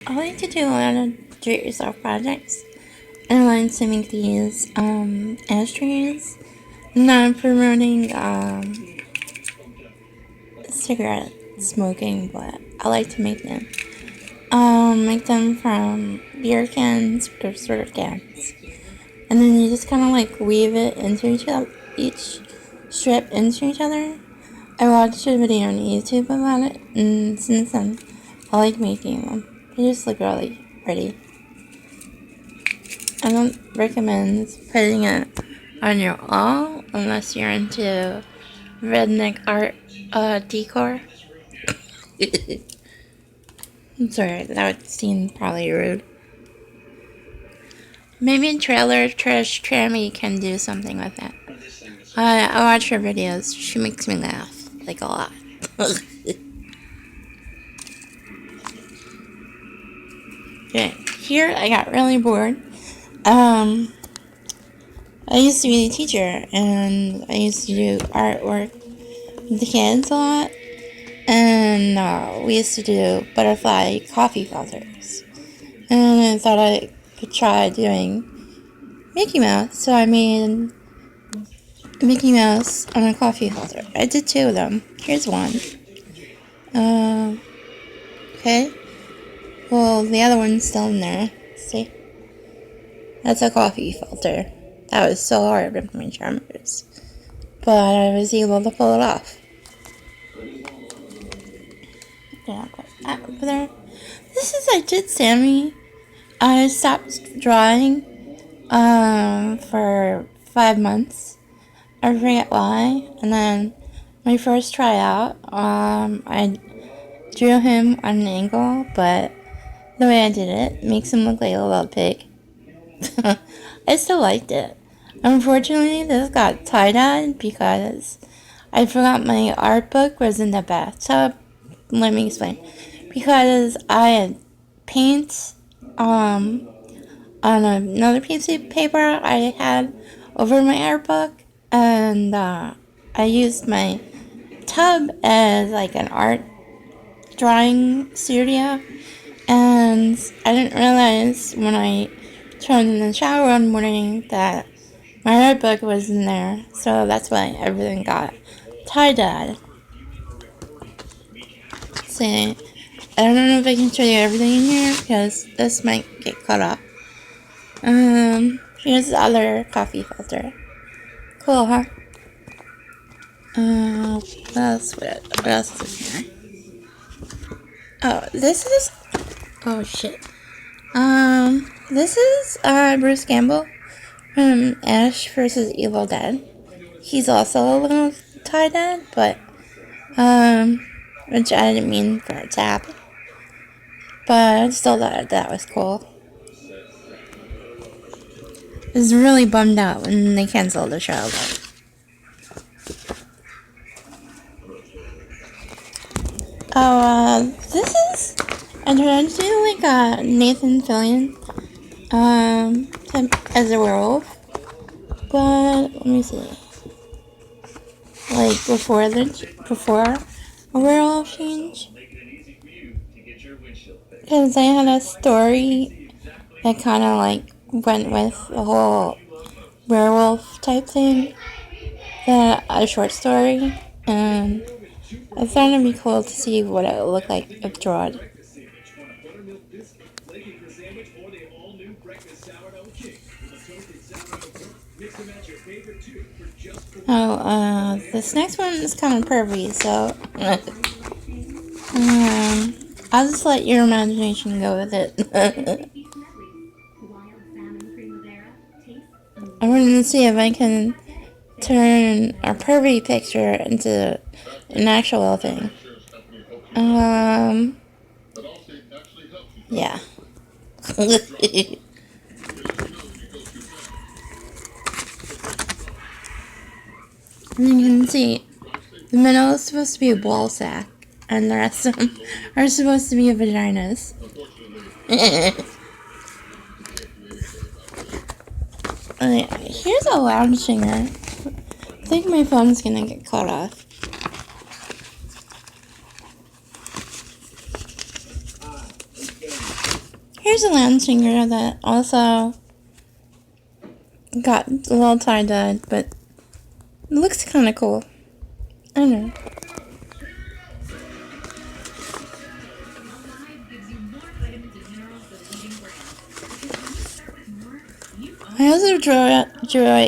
I like to do a lot of do-it-yourself projects. I like to make these ashtrays. I'm not promoting cigarette smoking, but I like to make them. Make them from beer cans or sort of cans. And then you just kind of like weave it into each strip into each other. I watched a video on YouTube about it, and since then, I like making them. They just look really pretty. I don't recommend putting it on your wall unless you're into redneck art decor. I'm sorry, that would seem probably rude. Maybe trailer Trash Tammy can do something with it. I watch her videos. She makes me laugh, like a lot. Okay, here I got really bored. I used to be a teacher, and I used to do artwork with the kids a lot. And we used to do butterfly coffee filters. And I thought I could try doing Mickey Mouse, so I made Mickey Mouse on a coffee filter. I did 2 of them. Here's one. Okay. Well, the other one's still in there. See? That's a coffee filter. That was so hard with my tremors. But I was able to pull it off. Yeah, over there. This is I did Sammy. I stopped drawing for 5 months. I forget why. And then my first tryout, I drew him on an angle, but the way I did it makes him look like a little pig. I still liked it. Unfortunately, this got tie-dyed because I forgot my art book was in the bathtub. Let me explain. Because I had paint on another piece of paper I had over my art book, and I used my tub as like an art drawing studio, and I didn't realize when I turned in the shower one morning that my art book was in there, so that's why everything got tie-dyed. See, I don't know if I can show you everything in here because this might get cut off. Here's the other coffee filter. Cool, huh? What else is in here? Oh, this is... Oh, shit. This is, Bruce Campbell from Ash vs. Evil Dead. He's also a little tie-dyed, but, which I didn't mean for it to happen. But I still thought that was cool. I was really bummed out when they canceled the show, though. This is... I tried to do, like, a Nathan Fillion, as a werewolf. But, let me see. Like, before a werewolf change. Because I had a story that kind of, like, went with the whole werewolf type thing. A short story. And I thought it'd be cool to see what it would look like if drawn. Oh, this next one is kind of pervy, so I'll just let your imagination go with it. I wanted to see if I can turn a pervy picture into an actual thing. Yeah. You can see the middle is supposed to be a ball sack, and the rest of them are supposed to be vaginas. Here's a lounge singer. I think my phone's gonna get cut off. Here's a land singer that also got a little tie-dyed, but it looks kind of cool. I don't know. I also drew a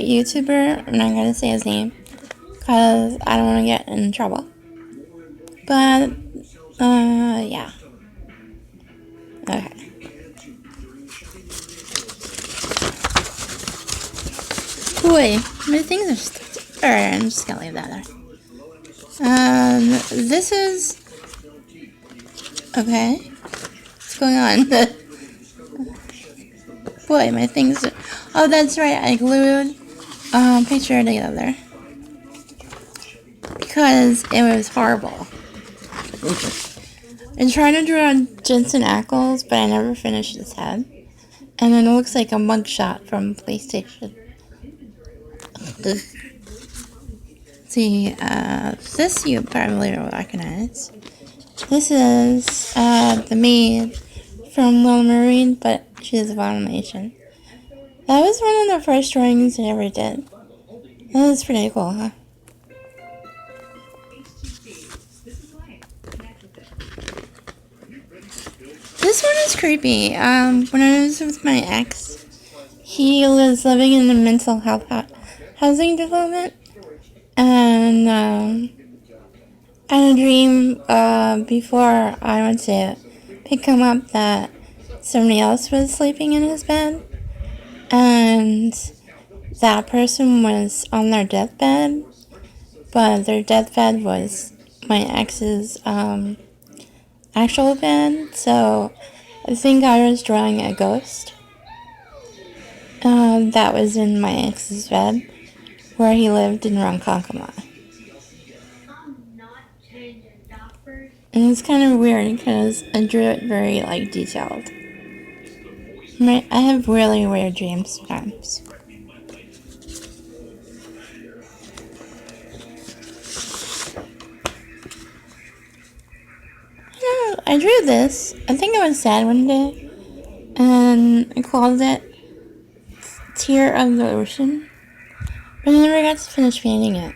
YouTuber. I'm not going to say his name because I don't want to get in trouble. But, yeah. Okay. Boy, my things are stuck. Alright, I'm just gonna leave that there. This is... Okay. What's going on? Boy, my things are... Oh, that's right, I glued a picture together. Because it was horrible. I tried to draw Jensen Ackles, but I never finished his head. And then it looks like a mugshot from PlayStation. See, this you probably will recognize. This is the maid from Little Mermaid, but she's of animation. That was one of the first drawings I ever did. That was pretty cool, huh? This one is creepy. When I was with my ex, he was living in a mental health housing development, and I had a dream before I went to pick him up that somebody else was sleeping in his bed, and that person was on their deathbed, but their deathbed was my ex's actual bed, so I think I was drawing a ghost that was in my ex's bed, where he lived in Ronkonkoma. And it's kind of weird because I drew it very, like, detailed. I have really weird dreams sometimes. I drew this. I think I was sad one day, and I called it Tear of the Ocean, but I never got to finish painting it.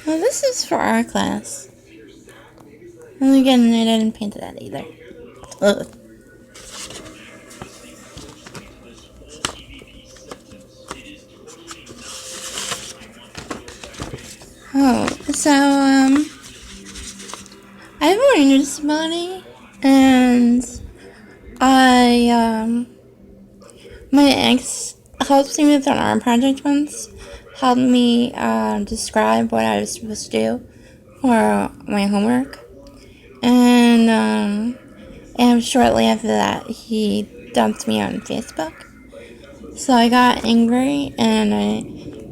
Well, this is for our class. And again, I didn't paint that either. Ugh. Oh, so, I have a learning disability, and my ex helped me with an art project once, helped me, describe what I was supposed to do for my homework, and shortly after that, he dumped me on Facebook. So I got angry, and I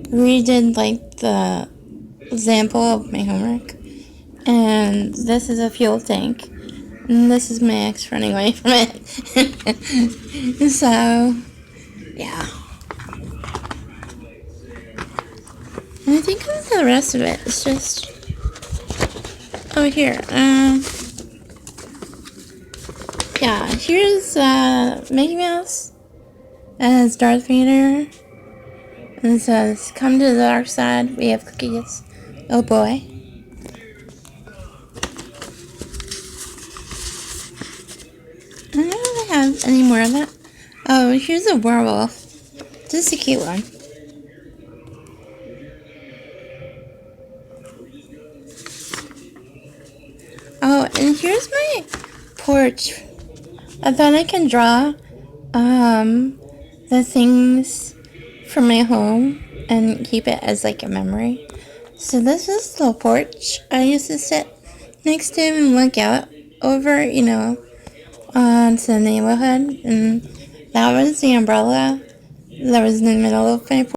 redid, like, the example of my homework, and this is a fuel tank, and this is my ex running away from it. So, yeah. And I think that's the rest of it. It's just... Oh, here. Yeah, here's Mickey Mouse. As Darth Vader. And it says, "Come to the dark side, we have cookies." Oh boy. I don't really have any more of that. Oh, here's a werewolf. This is a cute one. Oh, and here's my porch. I thought I can draw the things from my home and keep it as like a memory. So this is the porch I used to sit next to and look out over, onto the neighborhood. And that was the umbrella that was in the middle of my porch.